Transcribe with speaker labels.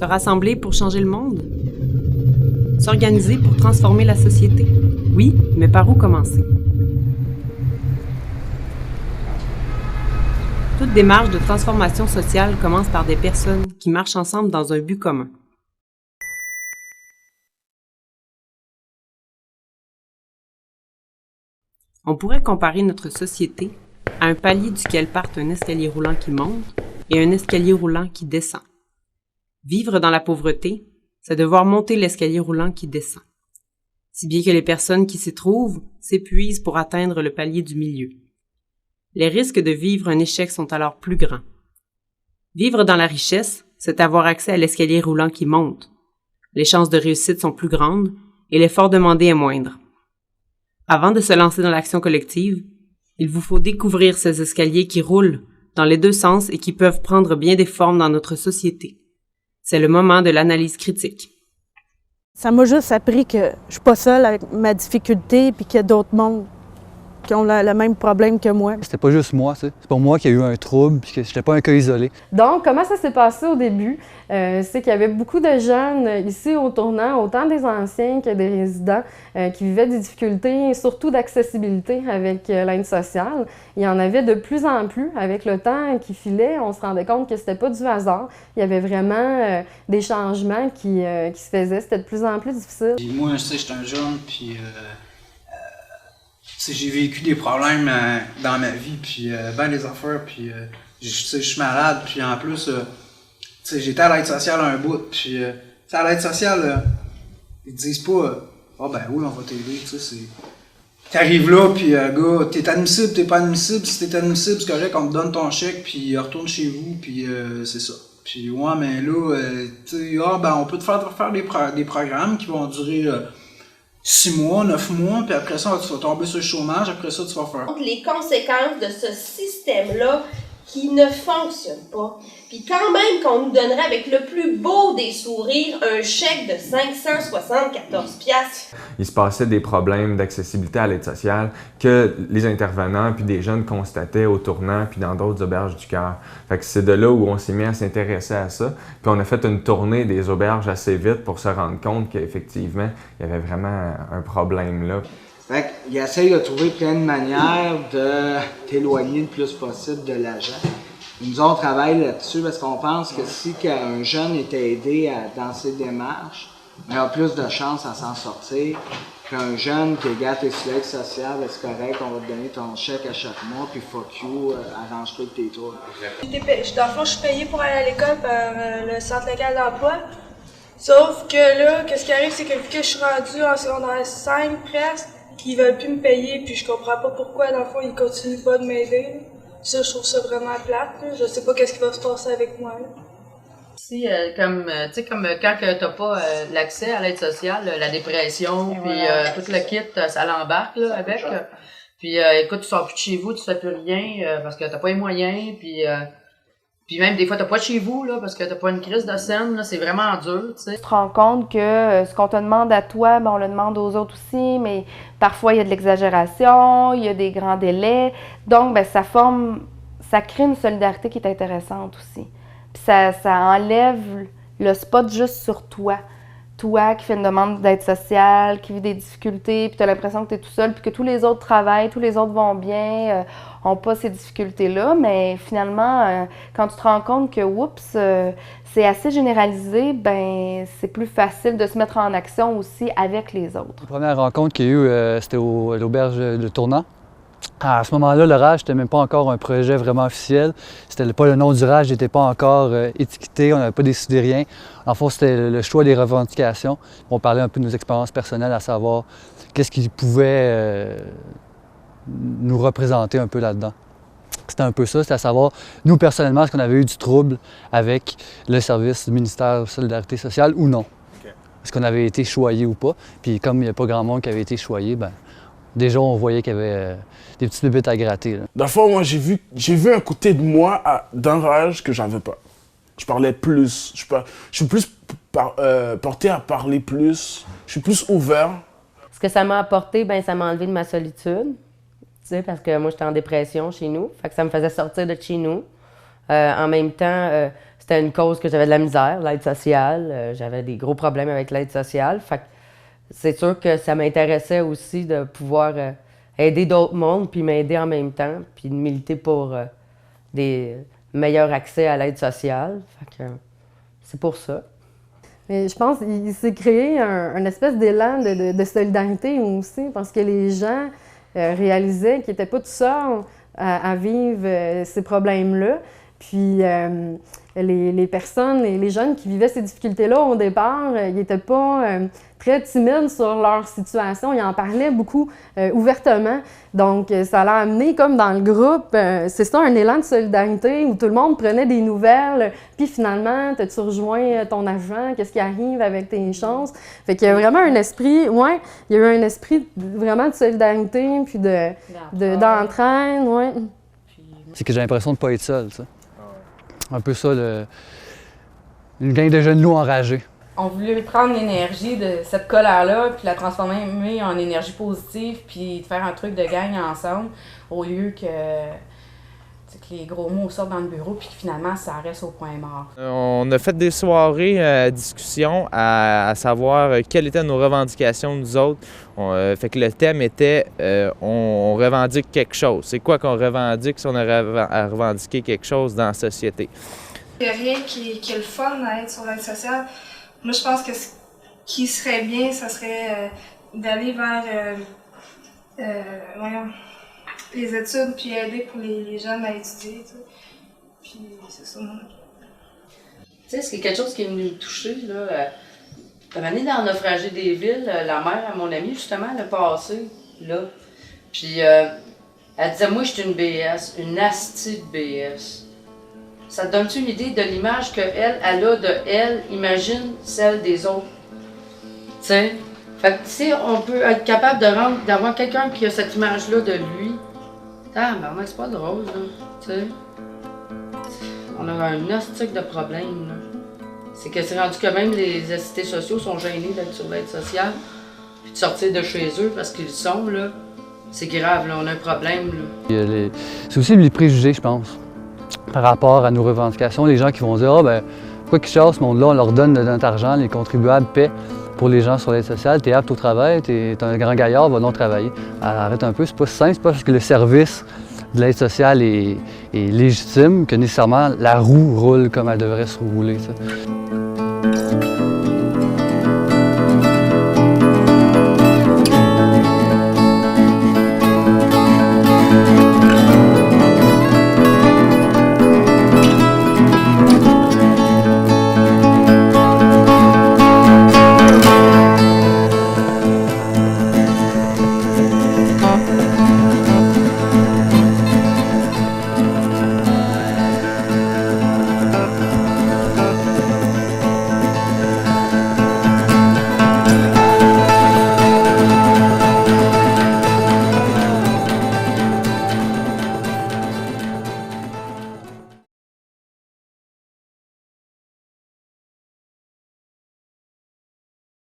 Speaker 1: Se rassembler pour changer le monde? S'organiser pour transformer la société? Oui, mais par où commencer? Toute démarche de transformation sociale commence par des personnes qui marchent ensemble dans un but commun. On pourrait comparer notre société à un palier duquel part un escalier roulant qui monte et un escalier roulant qui descend. Vivre dans la pauvreté, c'est devoir monter l'escalier roulant qui descend. Si bien que les personnes qui s'y trouvent s'épuisent pour atteindre le palier du milieu. Les risques de vivre un échec sont alors plus grands. Vivre dans la richesse, c'est avoir accès à l'escalier roulant qui monte. Les chances de réussite sont plus grandes et l'effort demandé est moindre. Avant de se lancer dans l'action collective, il vous faut découvrir ces escaliers qui roulent dans les deux sens et qui peuvent prendre bien des formes dans notre société. C'est le moment de l'analyse critique.
Speaker 2: Ça m'a juste appris que je suis pas seule avec ma difficulté puis qu'il y a d'autres mondes qui ont le même problème que moi.
Speaker 3: C'était pas juste moi, c'est pas moi qui ai eu un trouble puis que j'étais pas un cas isolé.
Speaker 4: Donc, comment ça s'est passé au début? C'est qu'il y avait beaucoup de jeunes ici au tournant, autant des anciens que des résidents, qui vivaient des difficultés, surtout d'accessibilité avec l'aide sociale. Il y en avait de plus en plus. Avec le temps qui filait, on se rendait compte que c'était pas du hasard. Il y avait vraiment des changements qui se faisaient. C'était de plus en plus difficile.
Speaker 5: Et moi, j'étais un jeune, puis j'ai vécu des problèmes dans ma vie, puis ben des affaires, puis je suis malade, puis en plus, j'étais à l'aide sociale un bout, puis à l'aide sociale, ils te disent pas « Ah ben oui, on va t'aider », tu sais, t'arrives là, puis gars, t'es admissible, t'es pas admissible, si t'es admissible, c'est correct, on te donne ton chèque, puis retourne chez vous, puis c'est ça. Puis ouais, mais là, tu sais, ben on peut te faire des programmes qui vont durer 6 mois, 9 mois, puis après ça, tu vas tomber sur le chômage, après ça, tu vas faire...
Speaker 6: Les conséquences de ce système-là qui ne fonctionne pas. Puis quand même qu'on nous donnerait avec le plus beau des sourires un chèque de 574 $.
Speaker 7: Il se passait des problèmes d'accessibilité à l'aide sociale que les intervenants puis des jeunes constataient au tournant puis dans d'autres auberges du cœur. Fait que c'est de là où on s'est mis à s'intéresser à ça. Puis on a fait une tournée des auberges assez vite pour se rendre compte qu'effectivement, il y avait vraiment un problème là.
Speaker 8: Fait qu'il essaye de trouver plein de manières de t'éloigner le plus possible de l'agent. Nous, on travaille là-dessus parce qu'on pense que si un jeune est aidé dans ses démarches, il a plus de chances à s'en sortir qu'un jeune qui est gâté sur l'aide sociale, c'est correct, on va te donner ton chèque à chaque mois, puis fuck you, arrange-toi tes tours.
Speaker 9: Dans le fond, je suis payée pour aller à l'école par le centre local d'emploi. Sauf que là, qu'est-ce qui arrive, c'est que vu que je suis rendue en secondaire 5 presque, ils veulent plus me payer, puis je comprends pas pourquoi, dans le fond, ils continuent pas de m'aider. Ça, je trouve ça vraiment plate, là. Je sais pas qu'est-ce qui va se passer avec moi, là.
Speaker 10: Si, comme quand t'as pas l'accès à l'aide sociale, la dépression, puis tout le kit, ça l'embarque, là, avec. Puis, écoute, tu sors plus de chez vous, tu fais plus rien, parce que t'as pas les moyens, puis même des fois, t'as pas de chez vous, là, parce que t'as pas une crise de scène, là, c'est vraiment dur, tu sais.
Speaker 4: Tu te rends compte que ce qu'on te demande à toi, ben, on le demande aux autres aussi, mais parfois, il y a de l'exagération, il y a des grands délais. Donc, ben, ça crée une solidarité qui est intéressante aussi. Puis ça enlève le spot juste sur toi. Toi qui fais une demande d'aide sociale, qui vit des difficultés, puis tu as l'impression que tu es tout seul, puis que tous les autres travaillent, tous les autres vont bien, n'ont pas ces difficultés-là. Mais finalement, quand tu te rends compte que, oups, c'est assez généralisé, ben c'est plus facile de se mettre en action aussi avec les autres.
Speaker 3: La première rencontre qu'il y a eu, c'était à l'auberge de Tournant. À ce moment-là, le RAGE n'était même pas encore un projet vraiment officiel. C'était pas le nom du RAGE n'était pas encore étiqueté, on n'avait pas décidé rien. En fait, c'était le choix des revendications. On parlait un peu de nos expériences personnelles, à savoir qu'est-ce qui pouvait nous représenter un peu là-dedans. C'était un peu ça, c'était à savoir, nous personnellement, est-ce qu'on avait eu du trouble avec le service du ministère de la Solidarité sociale ou non? Okay. Est-ce qu'on avait été choyé ou pas? Puis comme il n'y a pas grand monde qui avait été choyé, ben déjà, on voyait qu'il y avait des petites bébites à gratter. Là.
Speaker 11: Dans le fond, moi, j'ai vu un côté de moi d'un rage que j'avais pas. Je parlais plus. Je suis plus porté à parler plus. Je suis plus ouvert.
Speaker 12: Ce que ça m'a apporté, ben ça m'a enlevé de ma solitude. Tu sais, parce que moi, j'étais en dépression chez nous. Fait que ça me faisait sortir de chez nous. En même temps, c'était une cause que j'avais de la misère, l'aide sociale. J'avais des gros problèmes avec l'aide sociale. Fait que c'est sûr que ça m'intéressait aussi de pouvoir aider d'autres mondes, puis m'aider en même temps, puis de militer pour des meilleurs accès à l'aide sociale. Fait que c'est pour ça.
Speaker 13: Mais je pense qu'il s'est créé un espèce d'élan de solidarité aussi, parce que les gens réalisaient qu'ils n'étaient pas tout seuls à vivre ces problèmes-là. Puis les personnes, les jeunes qui vivaient ces difficultés-là au départ, ils n'étaient pas très timides sur leur situation. Ils en parlaient beaucoup ouvertement. Donc, ça l'a amené comme dans le groupe, c'est ça, un élan de solidarité où tout le monde prenait des nouvelles. Puis finalement, t'as-tu rejoint ton agent? Qu'est-ce qui arrive avec tes choses? Fait qu'il y a vraiment un esprit, ouais, il y a eu un esprit vraiment de solidarité puis d'entraide, ouais.
Speaker 3: C'est que j'ai l'impression de ne pas être seul, ça. Un peu ça, une gang de jeunes loups enragés.
Speaker 14: On voulait prendre l'énergie de cette colère-là, puis la transformer en énergie positive, puis de faire un truc de gang ensemble, au lieu que les gros mots sortent dans le bureau, puis que finalement, ça reste au point mort.
Speaker 15: On a fait des soirées discussion à savoir quelles étaient nos revendications, nous autres. Fait que le thème était on revendique quelque chose. C'est quoi qu'on revendique si on a à revendiquer quelque chose dans la société?
Speaker 9: Il n'y a rien qui est le fun à être sur l'aide sociale. Moi, je pense que ce qui serait bien, ça serait d'aller vers les études puis aider pour les jeunes à étudier. T'sais. Puis c'est ça mon opinion.
Speaker 10: Tu sais, c'est quelque chose qui est venu me toucher, là. Une année dans Naufragé des villes, la mère à mon amie, justement, elle a passé, là. Puis elle disait, moi, je suis une BS, une asti de BS. Ça te donne-tu une idée de l'image qu'elle a de elle, imagine celle des autres? Tu sais? Fait que, tu sais, on peut être capable d'avoir quelqu'un qui a cette image-là de lui. Ah, ben, c'est pas drôle, là. Tu sais? On a un hostique de problème, là. C'est que c'est rendu que même les assistés sociaux sont gênés d'être sur l'aide sociale, puis de sortir de chez eux parce qu'ils sont, là. C'est grave, là. On a un problème, là.
Speaker 3: C'est aussi les préjugés, je pense, par rapport à nos revendications. Les gens qui vont dire, ah, ben, pourquoi qu'ils chassent ce monde-là, on leur donne de notre argent, les contribuables paient pour les gens sur l'aide sociale, t'es apte au travail, t'es un grand gaillard, va donc travailler. Alors, arrête un peu, c'est pas simple, c'est pas parce que le service de l'aide sociale est légitime que nécessairement la roue roule comme elle devrait se rouler. Ça.